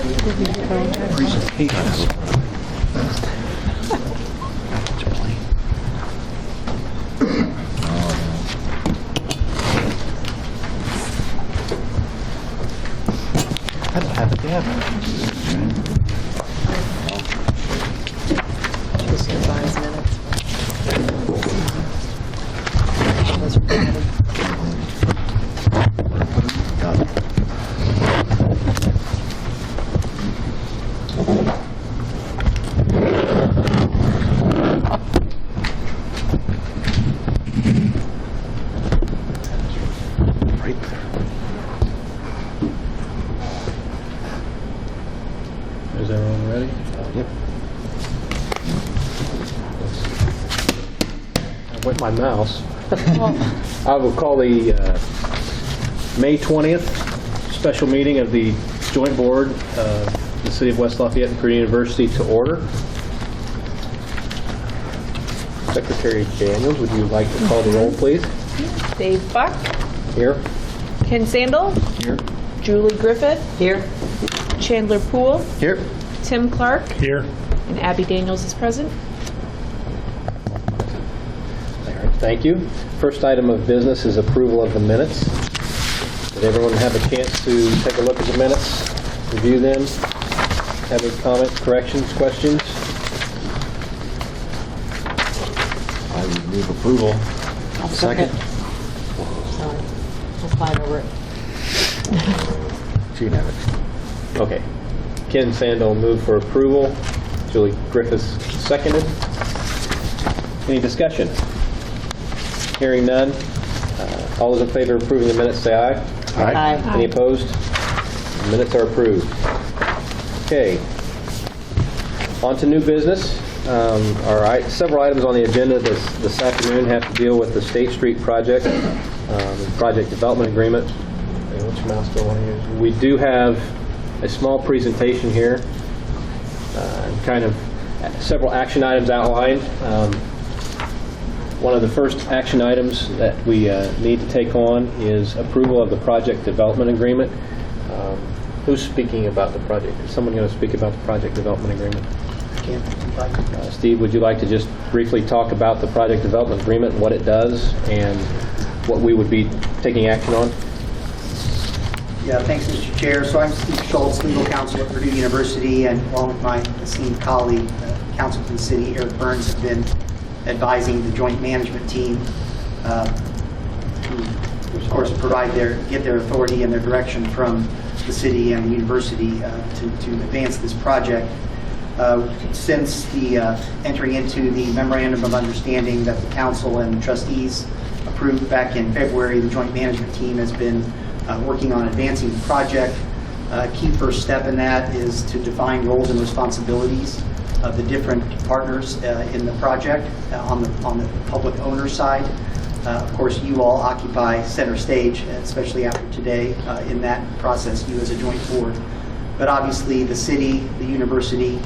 I don't have it yet. Just advise minutes. Those are added. Got it. Right there. Is everyone ready? Yep. I wet my mouse. I will call the May 20th special meeting of the Joint Board of the City of West Lafayette and Purdue University to order. Secretary Daniels, would you like to call the roll, please? Dave Buck, Here. Ken Sandel, Here. Julie Griffith, Here. Chandler Poole, Here. Tim Clark, Here. and Abby Daniels is present. All right, thank you. First item of business is approval of the minutes. Did everyone have a chance to take a look at the minutes, review them? Have any comments, corrections, questions? I would move approval. Second. Sorry. We'll fight over it. She can have it. Okay. Ken Sandel moved for approval. Julie Griffiths seconded. Any discussion? Hearing none. All those in favor of approving the minutes say aye. Aye. Any opposed? The minutes are approved. Okay. On to new business. Several items on the agenda this afternoon have to deal with the State Street project, the project development agreement. Which mouse do I want to use? We do have a small presentation here, kind of several action items outlined. One of the first action items that we need to take on is approval of the project development agreement. Who's speaking about the project? Is someone going to speak about the project development agreement? Steve, would you like to just briefly talk about the project development agreement, what it does, and what we would be taking action on? Yeah, thanks, Mr. Chair. So I'm Steve Schultz, legal counsel at Purdue University, and along with my esteemed colleague, counsel to the city, Eric Burns, have been advising the joint management team who, of course, get their authority and their direction from the city and the university to advance this project. Since the entering into the memorandum of understanding that the council and the trustees approved back in February, the joint management team has been working on advancing the project. Key first step in that is to define roles and responsibilities of the different partners in the project on the public owner side. Of course, you all occupy center stage, especially after today, in that process, you as a joint board. But obviously, the city, the university,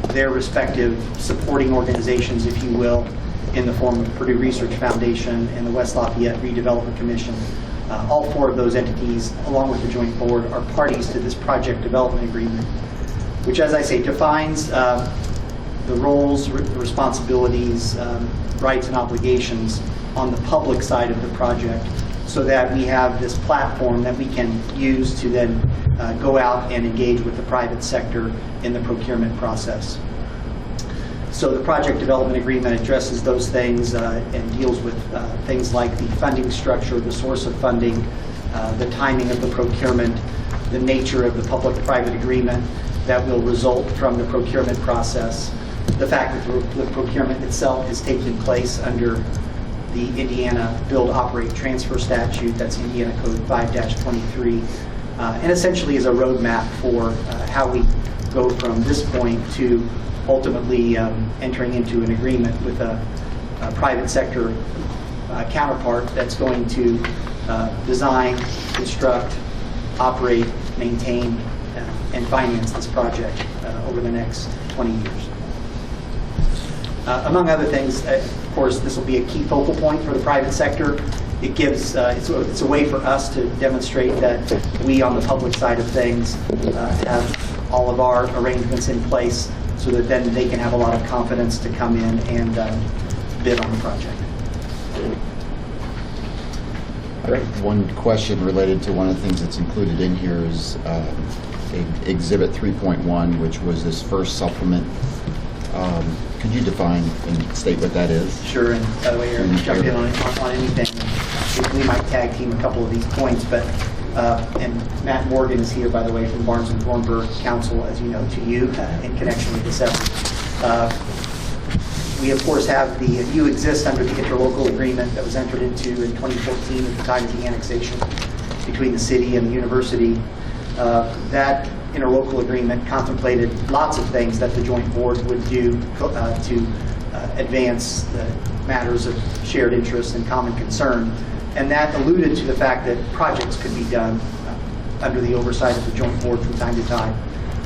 their respective supporting organizations, if you will, in the form of Purdue Research Foundation and the West Lafayette Redevelopment Commission. All four of those entities, along with the joint board, are parties to this project development agreement, which, as I say, defines the roles, responsibilities, rights, and obligations on the public side of the project, so that we have this platform that we can use to then go out and engage with the private sector in the procurement process. So the project development agreement addresses those things and deals with things like the funding structure, the source of funding, the timing of the procurement, the nature of the public-private agreement that will result from the procurement process, the fact that the procurement itself is taking place under the Indiana Build, Operate, Transfer statute, that's Indiana Code 5-23, and essentially is a roadmap for how we go from this point to ultimately entering into an agreement with a private sector counterpart that's going to design, construct, operate, maintain, and finance this project over the next 20 years. Among other things, of course, this will be a key focal point for the private sector. It gives, it's a way for us to demonstrate that we on the public side of things have all of our arrangements in place so that then they can have a lot of confidence to come in and bid on the project. One question related to one of the things that's included in here is Exhibit 3.1, which was this first supplement. Could you define and state what that is? Sure, and by the way, Eric, jump in on anything. We might tag team a couple of these points, but, and Matt Morgan is here, by the way, from Barnes & Thornburg Council, as you know, to you, in connection with this effort. We, of course, have you exist under the interlocal agreement that was entered into in 2014 at the time of the annexation between the city and the university. That interlocal agreement contemplated lots of things that the joint board would do to advance the matters of shared interest and common concern. And that alluded to the fact that projects could be done under the oversight of the joint board from time to time.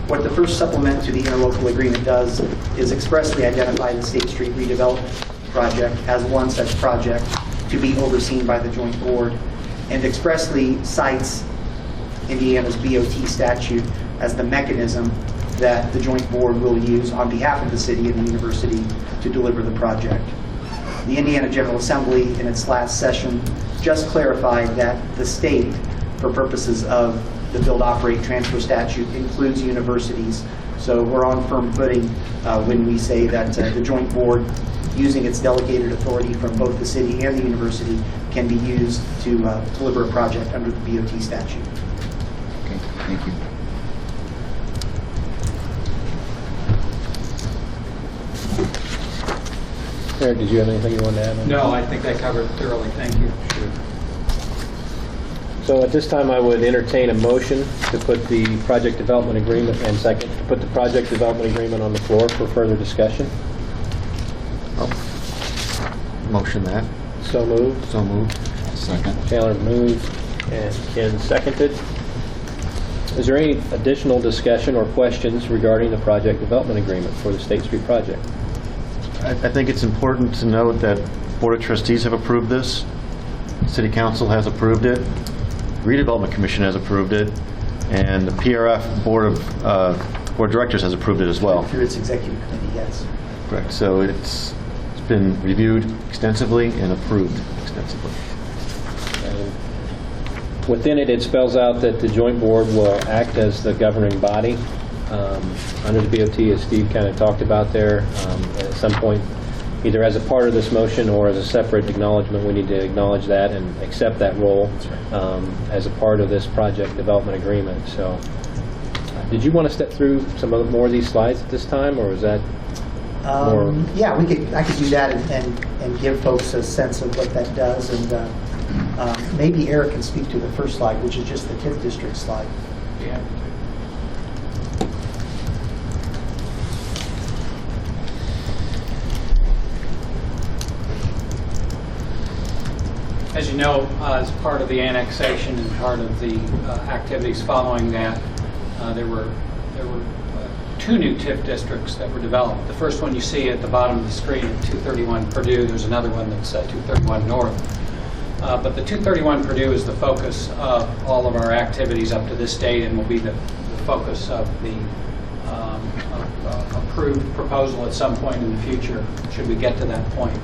What the first supplement to the interlocal agreement does is expressly identify the State Street redevelopment project as one such project to be overseen by the joint board, and expressly cites Indiana's BOT statute as the mechanism that the joint board will use on behalf of the city and the university to deliver the project. The Indiana General Assembly, in its last session, just clarified that the state, for purposes of the Build, Operate, Transfer statute, includes universities. So we're on firm footing when we say that the joint board, using its delegated authority from both the city and the university, can be used to deliver a project under the BOT statute. Okay, thank you. Eric, did you have anything you wanted to add? No, I think that covered it thoroughly. Thank you. So at this time, I would entertain a motion to put the project development agreement, and second, to put the project development agreement on the floor for further discussion. Motion that. So moved. So moved. Second. Chandler moved and Ken seconded. Is there any additional discussion or questions regarding the project development agreement for the State Street project? I think it's important to note that Board of Trustees have approved this, City Council has approved it, Redevelopment Commission has approved it, and the PRF Board of Directors has approved it as well. Through its executive committee, yes. Correct. So it's been reviewed extensively and approved extensively. Within it, it spells out that the joint board will act as the governing body under the BOT, as Steve kind of talked about there. At some point, either as a part of this motion or as a separate acknowledgement, we need to acknowledge that and accept that role as a part of this project development agreement. So, did you want to step through some more of these slides at this time, or was that more? Yeah, I could do that and give folks a sense of what that does, and maybe Eric can speak to the first slide, which is just the TIF district slide. Yeah. As you know, as part of the annexation and part of the activities following that, there were two new TIF districts that were developed. The first one you see at the bottom of the screen at 231 Purdue. There's another one that's 231 North. But the 231 Purdue is the focus of all of our activities up to this date, and will be the focus of the approved proposal at some point in the future, should we get to that point.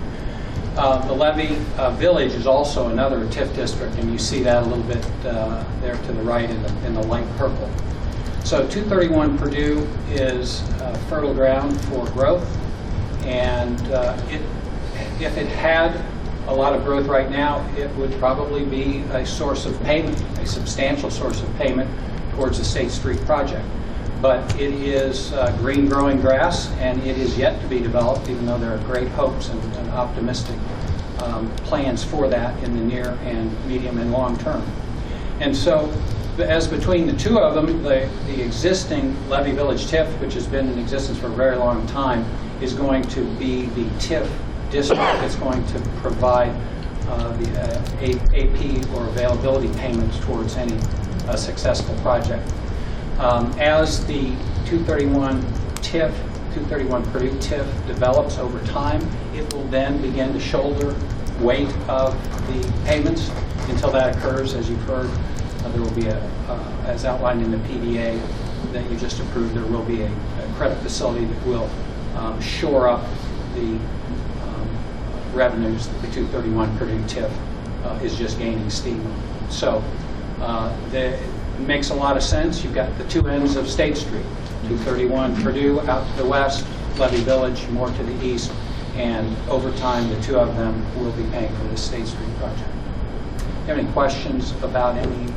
The Levy Village is also another TIF district, and you see that a little bit there to the right in the light purple. So 231 Purdue is fertile ground for growth, and if it had a lot of growth right now, it would probably be a source of payment, a substantial source of payment towards the State Street project. But it is green growing grass, and it is yet to be developed, even though there are great hopes and optimistic plans for that in the near and medium and long term. And so, as between the two of them, the existing Levy Village TIF, which has been in existence for a very long time, is going to be the TIF district that's going to provide the AP or availability payments towards any successful project. As the 231 Purdue TIF develops over time, it will then begin to shoulder weight of the payments. Until that occurs, as you've heard, there will be as outlined in the PDA, that you just approved, there will be a credit facility that will shore up the revenues that the 231 Purdue TIF is just gaining steam on. So it makes a lot of sense. You've got the two ends of State Street, 231 Purdue out to the west, Levy Village more to the east, and over time the two of them will be paying for the State Street project. Do you have any questions about any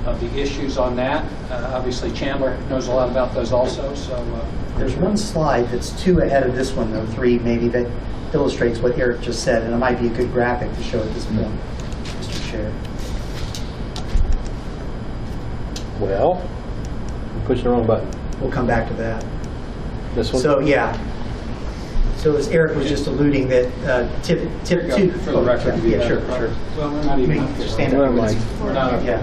of the issues on that? Obviously Chandler knows a lot about those also, so. There's one slide that's 2 ahead of this one, or 3 maybe, that illustrates what Eric just said, and it might be a good graphic to show at this point, Mr. Chair. Well, I'm pushing the wrong button. We'll come back to that. This one? So, yeah. So as Eric was just alluding that tip Here you go, 2. for the record. Yeah, sure. Well, we're not even. You can stand up. Where am I? We're not. Yeah.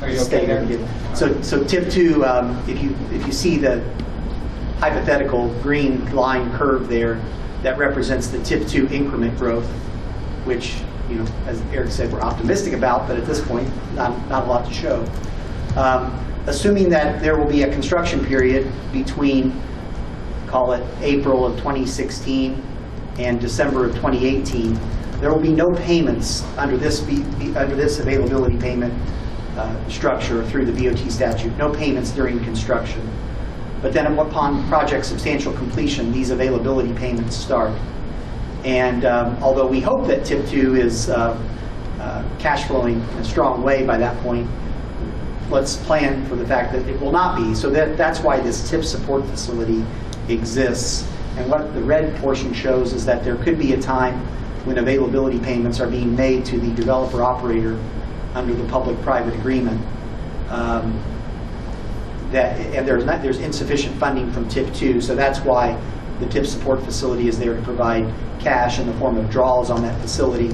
Are you Stay okay there. there? So tip 2, if you see the hypothetical green line curve there, that represents the tip 2 increment growth, which, as Eric said, we're optimistic about, but at this point, not a lot to show. Assuming that there will be a construction period between, call it April of 2016 and December of 2018, there will be no payments under this availability payment structure through the BOT statute, no payments during construction. But then upon project substantial completion, these availability payments start. And although we hope that tip 2 is cash flowing in a strong way by that point, let's plan for the fact that it will not be. So that's why this tip support facility exists. And what the red portion shows is that there could be a time when availability payments are being made to the developer operator under the public-private agreement. And there's insufficient funding from tip 2, so that's why the tip support facility is there to provide cash in the form of draws on that facility.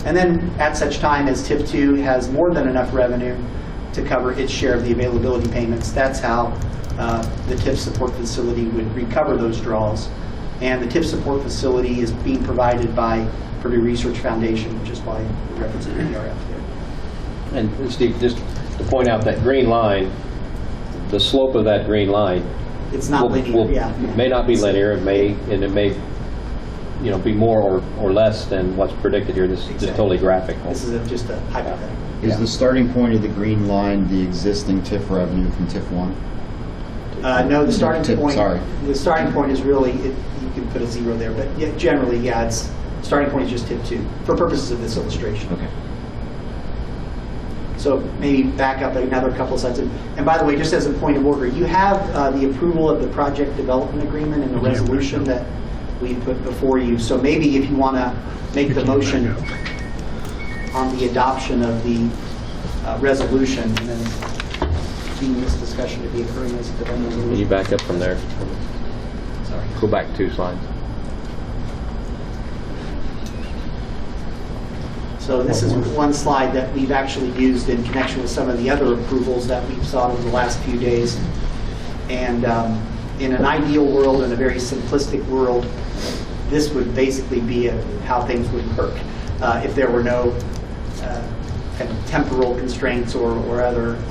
And then at such time as tip 2 has more than enough revenue to cover its share of the availability payments, that's how the tip support facility would recover those draws. And the tip support facility is being provided by Purdue Research Foundation, which is why we reference the PRF there. And Steve, just to point out that green line, the slope of that green line It's not linear, yeah. may not be linear. It may be more or less than what's predicted here. This is Exactly. totally graphical. This is just a hypothetical. Is the starting point of the green line the existing TIF revenue from TIF 1? No, the starting Tip, point. sorry. The starting point is really, you can put a 0 there, but generally, it's starting point is just tip 2 for purposes of this illustration. Okay. So maybe back up another couple of slides. And by the way, just as a point of order, you have the approval of the project development agreement and the resolution that we put before you. So maybe if you want to make the motion on the adoption of the resolution, and then deem this discussion to be occurring as a development Can you resolution. back up from there? Sorry. Go back 2 slides. So this is one slide that we've actually used in connection with some of the other approvals that we've sought over the last few days. And in an ideal world, in a very simplistic world, this would basically be how things would work if there were no kind of temporal constraints or other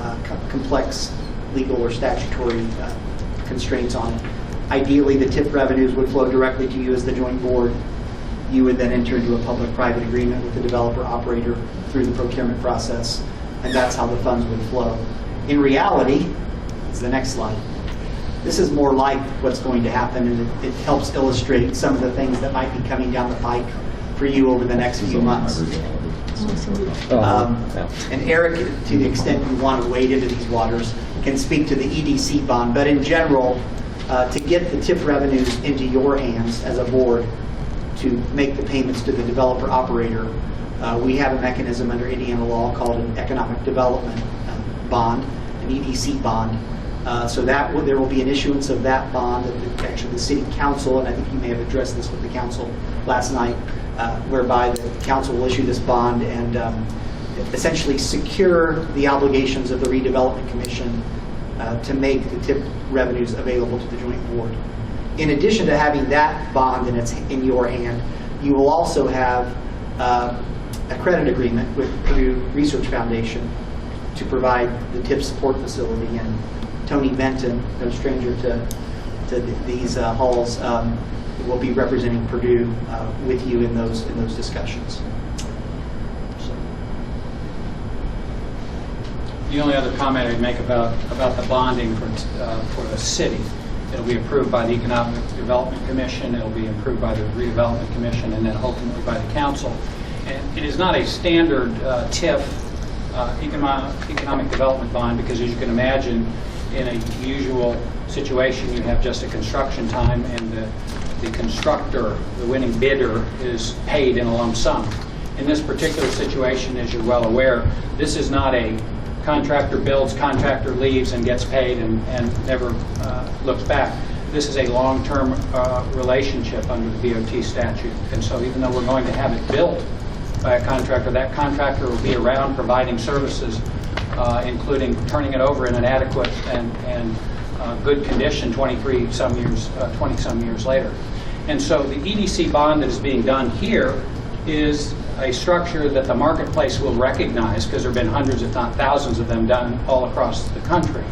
complex legal or statutory constraints on it. Ideally, the TIP revenues would flow directly to you as the joint board. You would then enter into a public-private agreement with the developer operator through the procurement process, and that's how the funds would flow. In reality, it's the next slide. This is more like what's going to happen, and it helps illustrate some of the things that might be coming down the pike for you over the next few months. And Eric, to the extent you want to wade into these waters, can speak to the EDC bond, but in general, to get the TIF revenues into your hands as a board, to make the payments to the developer operator, we have a mechanism under Indiana law called an economic development bond, an EDC bond. So that there will be an issuance of that bond that actually the city council, and I think you may have addressed this with the council last night, whereby the council will issue this bond and essentially secure the obligations of the redevelopment commission to make the TIP revenues available to the joint board. In addition to having that bond in your hand, you will also have a credit agreement with Purdue Research Foundation to provide the TIP support facility. And Tony Benton, no stranger to these halls, will be representing Purdue with you in those discussions. So. The only other comment I'd make about the bonding for the city, it'll be approved by the Economic Development Commission, it'll be approved by the Redevelopment Commission, and then ultimately by the council. And it is not a standard TIF economic development bond, because as you can imagine, in a usual situation, you have just a construction time, and the constructor, the winning bidder, is paid in a lump sum. In this particular situation, as you're well aware, this is not a contractor builds, contractor leaves and gets paid and never looks back. This is a long-term relationship under the BOT statute. And so even though we're going to have it built by a contractor, that contractor will be around providing services, including turning it over in an adequate and good condition 20-some years later. And so the EDC bond that is being done here is a structure that the marketplace will recognize, because there have been hundreds, if not thousands, of them done all across the country.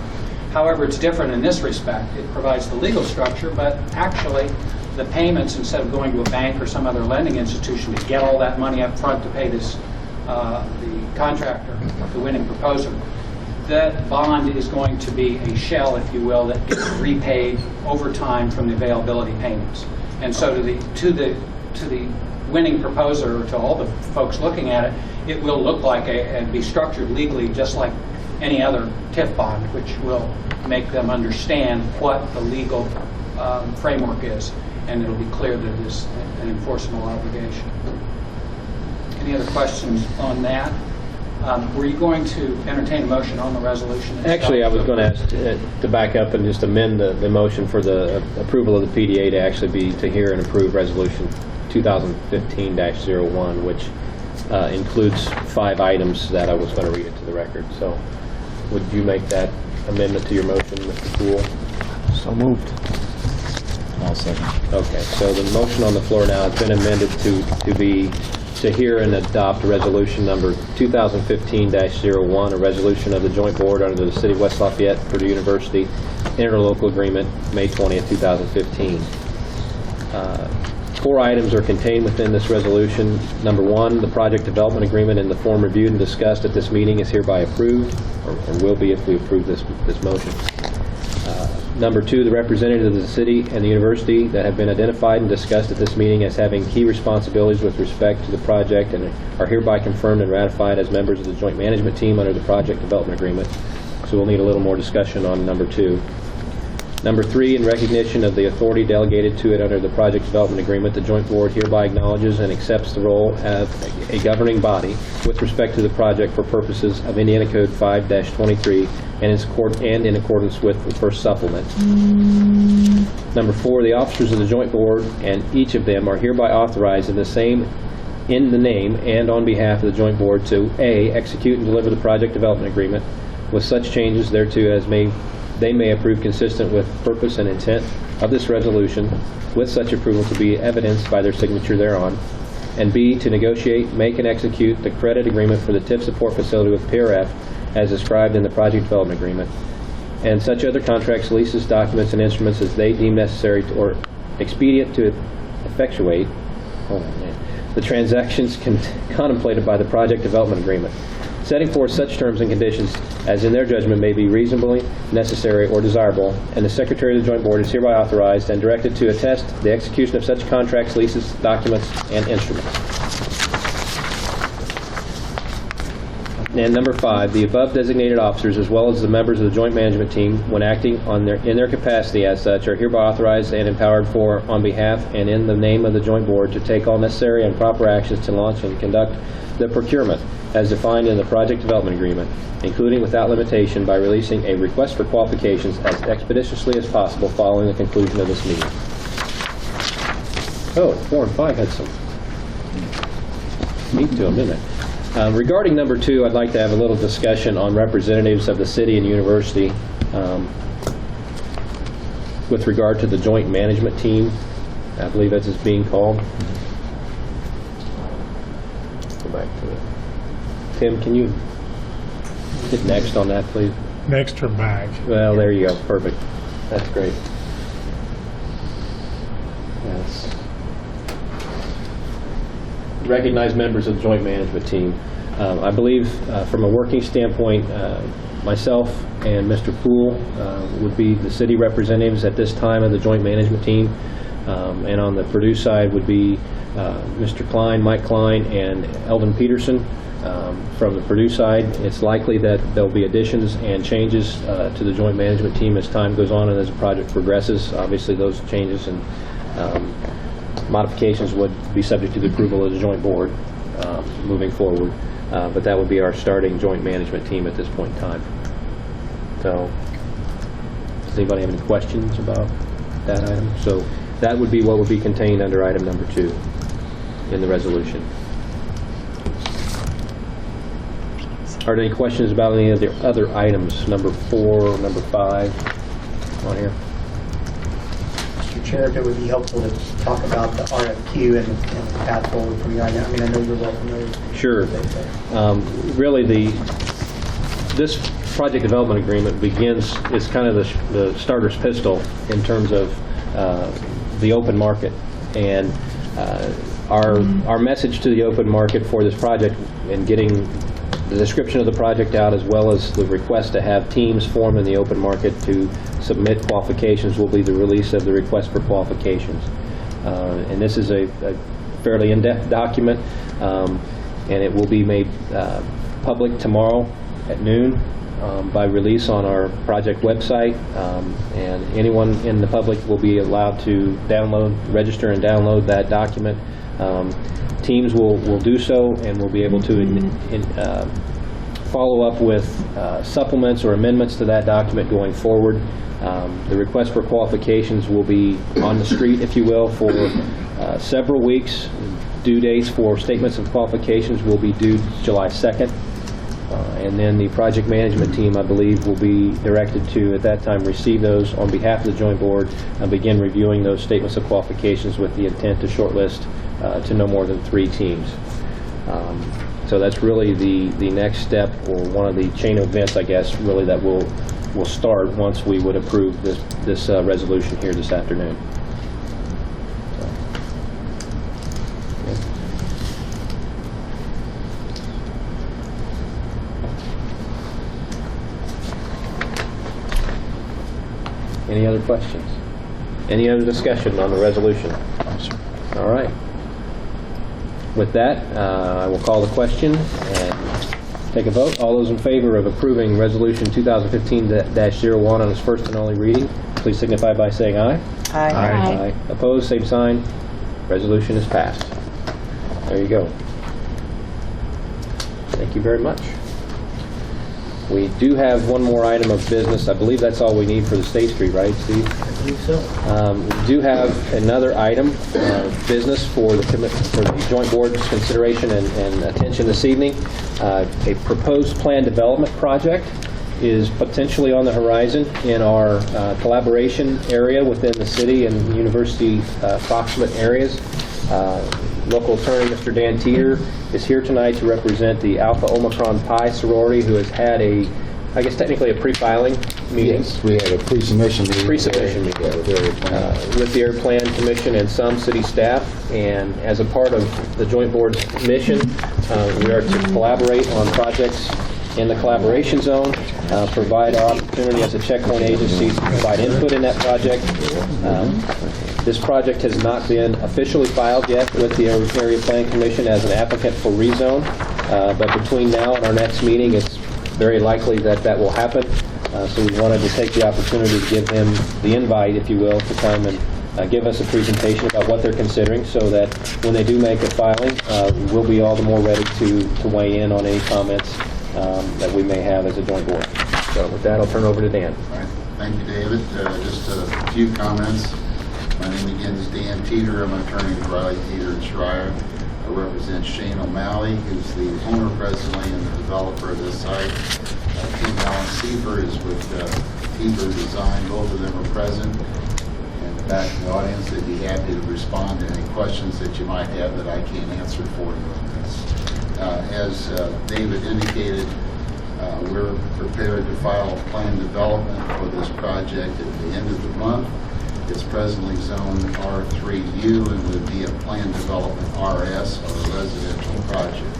However, it's different in this respect. It provides the legal structure, but actually the payments, instead of going to a bank or some other lending institution to get all that money up front to pay this, the contractor, the winning proposer, that bond is going to be a shell, if you will, that gets repaid over time from the availability payments. And so to the winning proposer, or to all the folks looking at it, it will look like and be structured legally just like any other TIF bond, which will make them understand what the legal framework is, and it'll be clear that it is an enforceable obligation. Any other questions on that? Were you going to entertain a motion on the resolution itself? Actually, I was going to ask to back up and just amend the motion for the approval of the PDA to actually be to hear and approve Resolution 2015-01, which includes 5 items that I was going to read into the record. So would you make that amendment to your motion, Mr. Poole? So moved. I'll second. Okay, so the motion on the floor now has been amended to hear and adopt resolution number 2015-01, a resolution of the joint board under the City of West Lafayette, Purdue University interlocal agreement, May 20th, 2015. 4 items are contained within this resolution. Number 1, the project development agreement in the form reviewed and discussed at this meeting is hereby approved, or will be if we approve this motion. Number 2, the representatives of the city and the university that have been identified and discussed at this meeting as having key responsibilities with respect to the project and are hereby confirmed and ratified as members of the joint management team under the project development agreement. So we'll need a little more discussion on number 2. Number 3, in recognition of the authority delegated to it under the project development agreement, the joint board hereby acknowledges and accepts the role of a governing body with respect to the project for purposes of Indiana Code 5-23 and in accordance with the first supplement. Number 4, the officers of the joint board and each of them are hereby authorized in the name and on behalf of the joint board to A, execute and deliver the project development agreement with such changes thereto as they may approve consistent with purpose and intent of this resolution, with such approval to be evidenced by their signature thereon, and B, to negotiate, make, and execute the credit agreement for the TIF support facility with PRF as described in the project development agreement, and such other contracts, leases, documents, and instruments as they deem necessary or expedient to effectuate the transactions contemplated by the project development agreement, setting forth such terms and conditions as in their judgment may be reasonably necessary or desirable, and the Secretary of the Joint Board is hereby authorized and directed to attest the execution of such contracts, leases, documents, and instruments. And number 5, the above designated officers as well as the members of the joint management team, when acting in their capacity as such, are hereby authorized and empowered on behalf and in the name of the joint board to take all necessary and proper actions to launch and conduct the procurement as defined in the project development agreement, including without limitation by releasing a request for qualifications as expeditiously as possible following the conclusion of this meeting. Oh, 4 and 5 had some meat to them, didn't they? Regarding number 2, I'd like to have a little discussion on representatives of the city and university with regard to the joint management team. I believe that's it's being called. Go back to it. Tim, can you hit next on that, please? an extra bag. Well, there you go. Perfect. That's great. Yes. Recognized members of the joint management team. I believe from a working standpoint, myself and Mr. Poole would be the city representatives at this time of the joint management team. And on the Purdue side would be Mr. Klein, Mike Klein, and Eldon Peterson. From the Purdue side, it's likely that there'll be additions and changes to the joint management team as time goes on and as the project progresses. Obviously, those changes and modifications would be subject to the approval of the joint board moving forward. But that would be our starting joint management team at this point in time. So, does anybody have any questions about that item? So, that would be what would be contained under item number 2 in the resolution. Are there any questions about any of the other items, number 4, number 5 on here? Mr. Chair, if it would be helpful to talk about the RFQ and the path forward from here. I mean, I know you're well familiar. Sure. Really, this project development agreement is kind of the starter's pistol in terms of the open market. And our message to the open market for this project and getting the description of the project out, as well as the request to have teams form in the open market to submit qualifications, will be the release of the request for qualifications. And this is a fairly in-depth document, and it will be made public tomorrow at noon by release on our project website, and anyone in the public will be allowed to register and download that document. Teams will do so and will be able to follow up with supplements or amendments to that document going forward. The request for qualifications will be on the street, if you will, for several weeks. Due dates for statements of qualifications will be due July 2nd. And then the project management team, I believe, will be directed to, at that time, receive those on behalf of the joint board and begin reviewing those statements of qualifications with the intent to shortlist to no more than 3 teams. So that's really the next step, or one of the chain of events, I guess, really, that will start once we would approve this resolution here this afternoon. Any other questions? Any other discussion on the resolution? All right. With that, I will call the question and take a vote. All those in favor of approving Resolution 2015-01 on its first and only reading, please signify by saying aye. Aye. Aye. Opposed, same sign. Resolution is passed. There you go. Thank you very much. We do have one more item of business. I believe that's all we need for the State Street, right, Steve? I believe so. We do have another item of business for the joint board's consideration and attention this evening. A proposed plan development project is potentially on the horizon in our collaboration area within the city and university approximate areas. Local attorney Mr. Dan Teeter is here tonight to represent the Alpha Omicron Pi sorority, who has had I guess technically a pre-filing meeting. Yes, we had a pre-submission meeting. Pre-submission meeting. Yeah, with the area plan. With the Air Plan Commission and some city staff, and as a part of the joint board's mission, we are to collaborate on projects in the collaboration zone, provide our opportunity as a checkpoint agency to provide input in that project. This project has not been officially filed yet with the Area Plan Commission as an applicant for rezone, but between now and our next meeting, it's very likely that will happen. So we wanted to take the opportunity to give them the invite, if you will, to come and give us a presentation about what they're considering, so that when they do make a filing, we'll be all the more ready to weigh in on any comments that we may have as a joint board. So with that, I'll turn over to Dan. All right. Thank you, David. Just a few comments. My name again is Dan Teeter. I'm an attorney with Riley, Teeter, and Schreier. I represent Shane O'Malley, who's the owner presently and the developer of this site. Tim Allen Siefer is with Teeter Design. Both of them are present. And back in the audience, they'd be happy to respond to any questions that you might have that I can't answer for you on this. As David indicated, We're prepared to file a plan development for this project at the end of the month. It's presently zoned R3U and would be a plan development RS, or a residential project.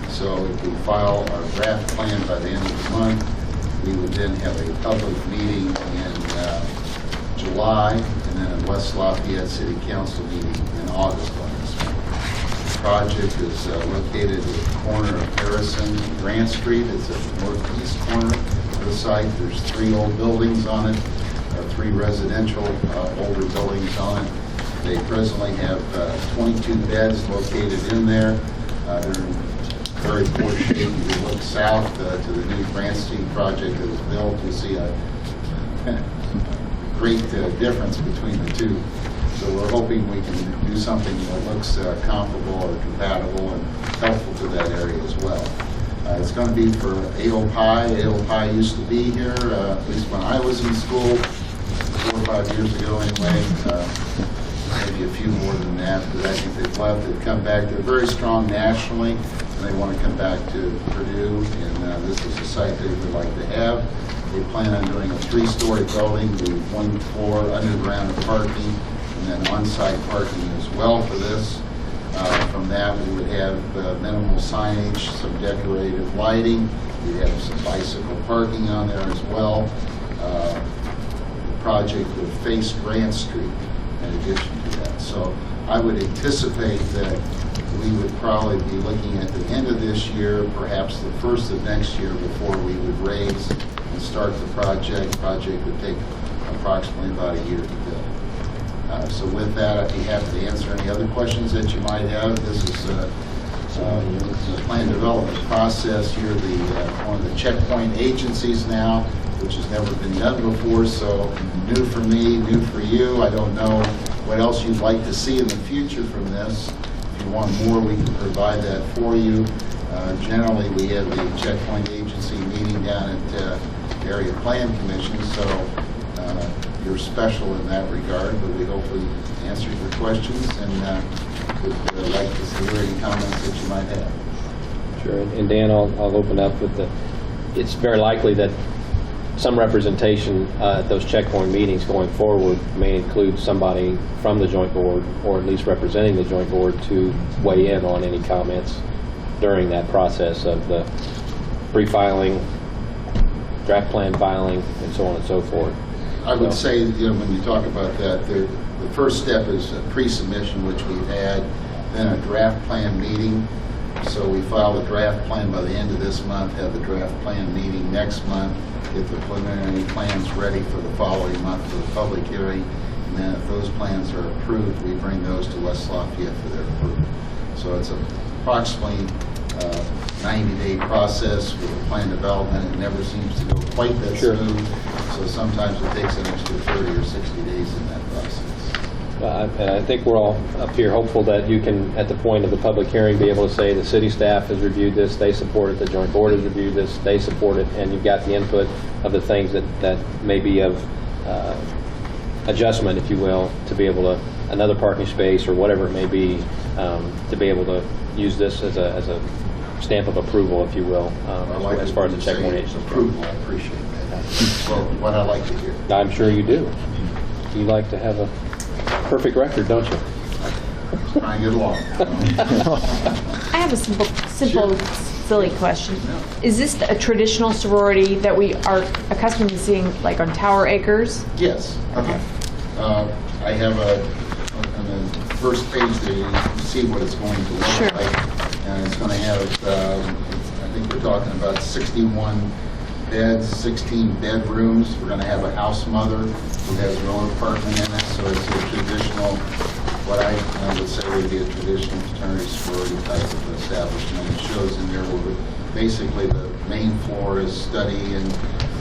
So if we file our draft plan by the end of the month, we would then have a public meeting in July, and then a West Lafayette City Council meeting in August on this one. The project is located at the corner of Harrison and Grant Street. It's at the northeast corner of the site. There's 3 old buildings on it, 3 residential older buildings on it. They presently have 22 beds located in there. They're in very poor shape. If you look south to the new Grant Street project that was built, you see a great difference between the two. So we're hoping we can do something that looks comparable or compatible and helpful to that area as well. It's going to be for AOPI. AOPI used to be here, at least when I was in school, 4 or 5 years ago anyway. Maybe a few more than that, but I think they've left. They've come back. They're very strong nationally, and they want to come back to Purdue, and this is a site they would like to have. They plan on doing a 3-story building with 1 floor underground parking, and then on-site parking as well for this. From that, we would have minimal signage, some decorative lighting. We'd have some bicycle parking on there as well. The project would face Grant Street in addition to that. So I would anticipate that we would probably be looking at the end of this year, perhaps the first of next year, before we would raise and start the project. The project would take approximately about a year to build. So with that, I'd be happy to answer any other questions that you might have. This is the plan development process here, one of the checkpoint agencies now, which has never been done before, so new for me, new for you. I don't know what else you'd like to see in the future from this. If you want more, we can provide that for you. Generally, we have the checkpoint agency meeting down at Area Plan Commission, so you're special in that regard, but we hopefully answered your questions and would like to hear any comments that you might have. Sure, and Dan, I'll open up with it's very likely that some representation at those checkpoint meetings going forward may include somebody from the joint board, or at least representing the joint board, to weigh in on any comments during that process of the pre-filing, draft plan filing, and so on and so forth. I would say, when you talk about that, the first step is a pre-submission, which we've had, then a draft plan meeting. So we file the draft plan by the end of this month, have the draft plan meeting next month, get the preliminary plans ready for the following month for the public hearing, and then if those plans are approved, we bring those to West Lafayette for their approval. So it's approximately 90-day process with the plan development. It never seems to go quite that smooth, so sometimes it takes an extra 30 or 60 days in that process. And I think we're all up here hopeful that you can, at the point of the public hearing, be able to say the city staff has reviewed this, they support it, the joint board has reviewed this, they support it, and you've got the input of the things that may be of adjustment, if you will, to be able to, another parking space or whatever it may be, to be able to use this as a stamp of approval, if you will, as far as the checkpoint agency. Approval, I appreciate that. Well, what I like to hear. I'm sure you do. You like to have a perfect record, don't you? Try and get along. I have a simple, silly question. Is this a traditional sorority that we are accustomed to seeing, like on Tower Acres? Yes. Okay. I have on the first page there, you can see what it's going to look Sure. like. And it's going to have, I think we're talking about 61 beds, 16 bedrooms. We're going to have a house mother who has her own apartment in it, so it's a traditional, what I would say would be a traditional fraternity sorority type of establishment. It shows in there where basically the main floor is study and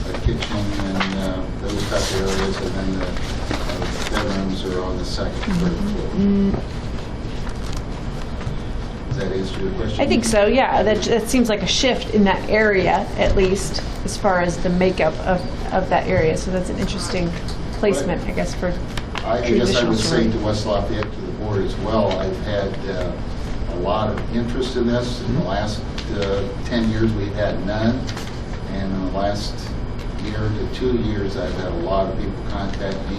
a kitchen and those type of areas, and then the bedrooms are on the second, third floor. Does that answer your question? I think so, yeah. That seems like a shift in that area, at least, as far as the makeup of that area. So that's an interesting placement, I guess, for I guess I traditional would say sorority. to West Lafayette, to the board as well, I've had a lot of interest in this. In the last 10 years, we've had none. And in the last year to 2 years, I've had a lot of people contact me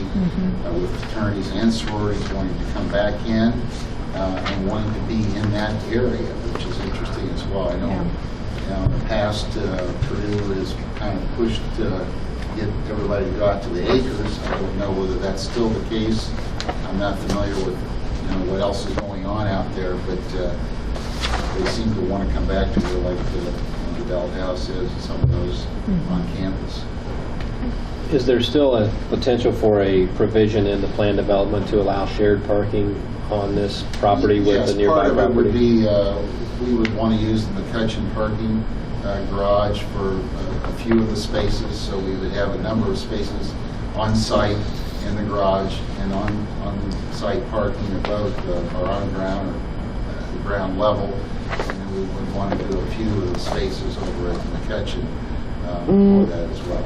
with fraternities and sororities wanting to come back in and wanting to be in that area, which is interesting as well. I know, in the past, Purdue has kind of pushed to get everybody to go out to the acres. I don't know whether that's still the case. I'm not familiar with what else is going on out there, but they seem to want to come back to where, like the Bell House is, and some of those on campus. Is there still a potential for a provision in the plan development to allow shared parking on this property with the nearby Yes, part of it would property? be, we would want to use the McCutcheon parking garage for a few of the spaces, so we would have a number of spaces on site in the garage and on site parking above or on ground or the ground level. And then we would want to do a few of the spaces over at McCutcheon for that as well.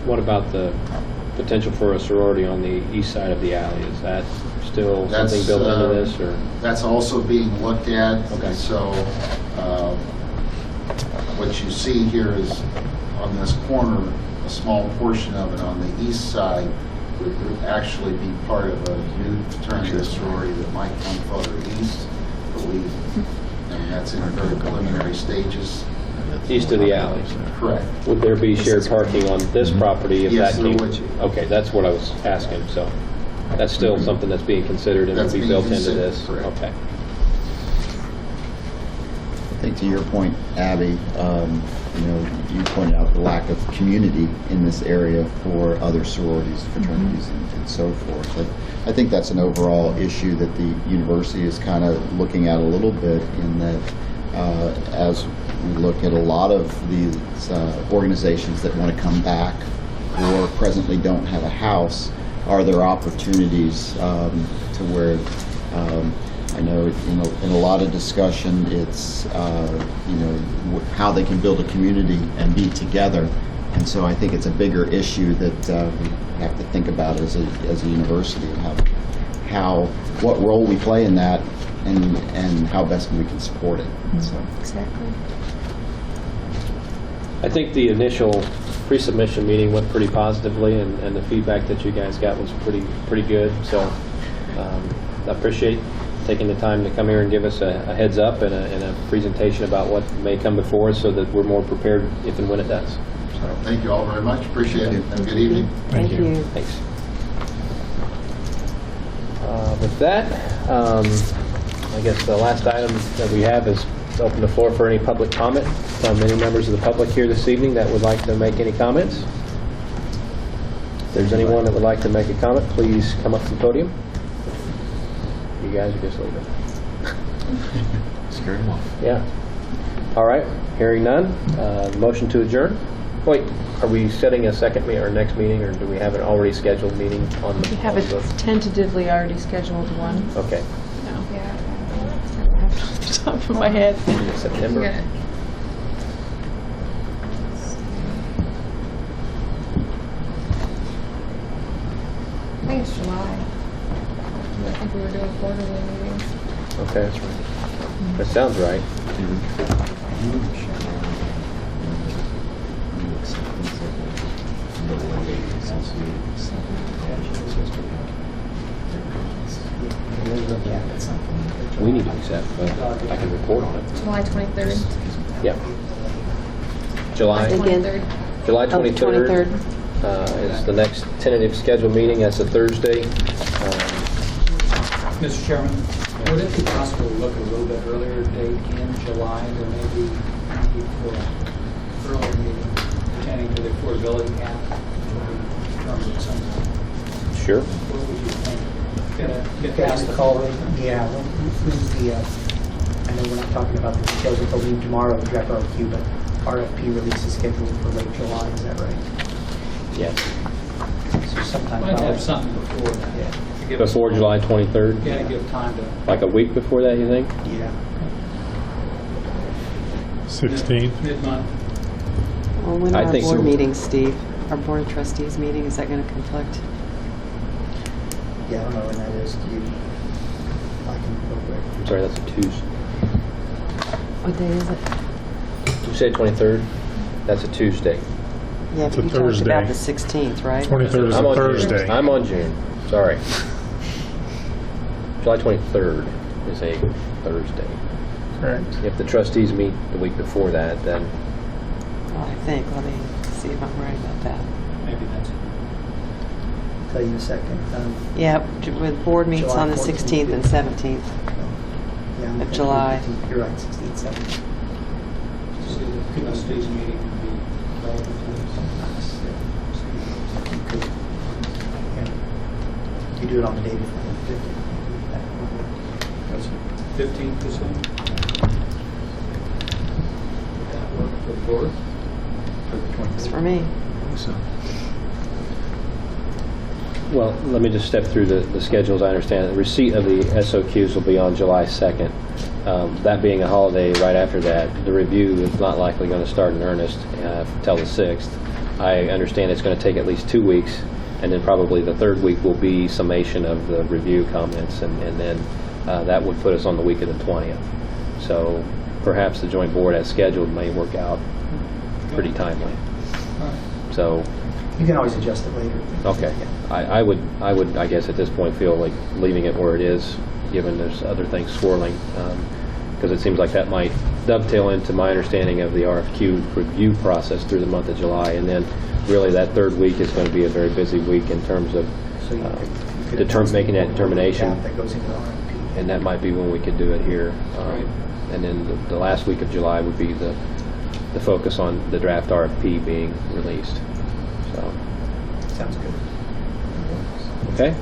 What about the potential for a sorority on the east side of the alley? Is that still something built into this, or? That's also being looked at. Okay. So what you see here is on this corner, a small portion of it on the east side would actually be part of a new fraternity or sorority that might come further east. But that's in very preliminary stages. East of the alley? Correct. Would there be shared parking on this property if Yes, that there came? would be. Okay, that's what I was asking, so that's still something that's being considered and would That's be being built into considered, this? correct. Okay. I think to your point, Abby, you pointed out the lack of community in this area for other sororities, fraternities, and so forth. I think that's an overall issue that the university is kind of looking at a little bit, in that as we look at a lot of these organizations that want to come back or presently don't have a house, are there opportunities to where I know in a lot of discussion, it's how they can build a community and be together, and so I think it's a bigger issue that we have to think about as a university, and what role we play in that, and how best we can support it. So. Exactly. I think the initial pre-submission meeting went pretty positively, and the feedback that you guys got was pretty good. So I appreciate taking the time to come here and give us a heads up and a presentation about what may come before us, so that we're more prepared if and when it does. So thank you all very much. Appreciate it. Have a good evening. Thank you. Thanks. With that, I guess the last item that we have is to open the floor for any public comment from any members of the public here this evening that would like to make any comments. If there's anyone that would like to make a comment, please come up to the podium. You guys are just leaving. Scared him off. Yeah. All right. Hearing none. Motion to adjourn. Wait, are we setting a second meeting or next meeting, or do we have an already scheduled meeting on the? We have a tentatively already scheduled one. Okay. Off the top of my head. September. I think it's July. I think we were doing quarterly meetings. Okay, that's right. That sounds right. We need to accept, but I can report on it. July 23rd. Yeah. July Again. 23rd. July Oh, 23rd 23rd. is the next tentative scheduled meeting. That's a Thursday. Mr. Chairman, would it be possible to look a little bit earlier date in July? There may be for an earlier meeting pertaining to the affordability cap. At some point. Sure. What would you think? Get Guys past the recall, call. yeah, who's the, I know we're not talking about the details of the leave tomorrow, draft RFQ, but RFP release is scheduled for late July, is that right? Yes. So sometime Might have probably. something before that. Yeah. To give us- Before July 23rd? Yeah, give time to. Like a week before that, you think? Yeah. 16th. Mid-month. Well, when I are our think board so. meetings, Steve? Our board of trustees meeting, is that going to conflict? Yeah, I don't know when that is. Do you, I can go quick. I'm sorry, that's a Tuesday. What day is it? Did you say 23rd? That's a Tuesday. Yeah, It's but a you talked Thursday. about the 16th, right? 23rd is I'm a on June. Thursday. I'm on June, sorry. July 23rd is a Thursday. Correct. If the trustees meet the week before that, then Well, I think, let me see if I'm right about that. Maybe that's, Tell you in a second. Yeah, with board meets July on the 14th. 16th and 17th. Yeah, I'm Of thinking July. 15th. You're right, 16th, 17th. see, the trustees meeting would be relevant to You do it on the day before the 15th. this. 15th is in. Would that work for the board? For the 23rd? It's for me. well, let me just step through the schedules. I understand the receipt of the SOQs will be on July 2nd. That being a holiday right after that, the review is not likely going to start in earnest till the 6th. I understand it's going to take at least 2 weeks, and then probably the third week will be summation of the review comments, and then that would put us on the week of the 20th. So perhaps the joint board as scheduled may work out pretty timely. So, You can always adjust it later. okay. I would, I guess, at this point feel like leaving it where it is, given there's other things swirling, because it seems like that might dovetail into my understanding of the RFQ review process through the month of July, and then really that third week is going to be a very busy week in terms of So you could making that determination, That goes into the RFP. and that might be when we could do it here. Right. And then the last week of July would be the focus on the draft RFP being released. So. Sounds good. Okay.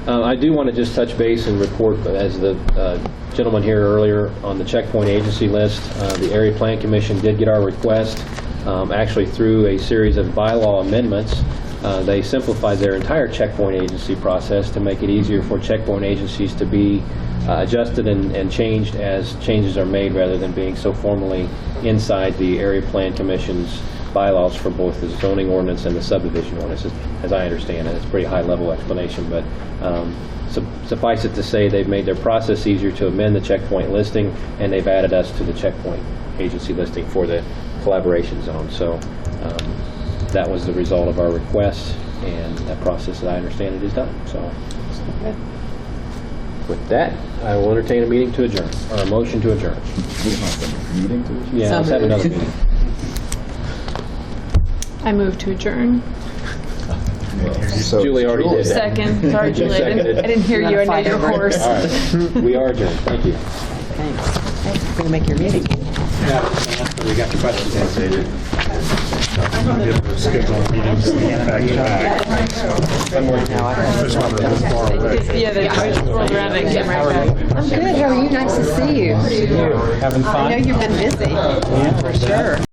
I do want to just touch base and report, as the gentleman here earlier on the checkpoint agency list, the Area Plan Commission did get our request. Actually, through a series of bylaw amendments, they simplified their entire checkpoint agency process to make it easier for checkpoint agencies to be adjusted and changed as changes are made, rather than being so formally inside the Area Plan Commission's bylaws for both the zoning ordinance and the subdivision ordinance, as I understand it. It's a pretty high-level explanation, but suffice it to say, they've made their process easier to amend the checkpoint listing, and they've added us to the checkpoint agency listing for the collaboration zone. So that was the result of our request, and that process, as I understand it, is done. So with that, I will entertain a meeting to adjourn, or a motion to adjourn. Meeting to Yeah, let's have another meeting. I move to adjourn. So Julie already did that. Second. Sorry, Julie. I didn't hear you. I know you're hoarse. All right, we are adjourned. Thank you. Thanks. Hey, we're going to make your meeting. We got the questions answered. Schedule meetings back to back. Now I have This one is far away. Yeah, I just rolled around and came right back. I'm good. How are you? Nice to see you. Having I know you've been busy. For sure.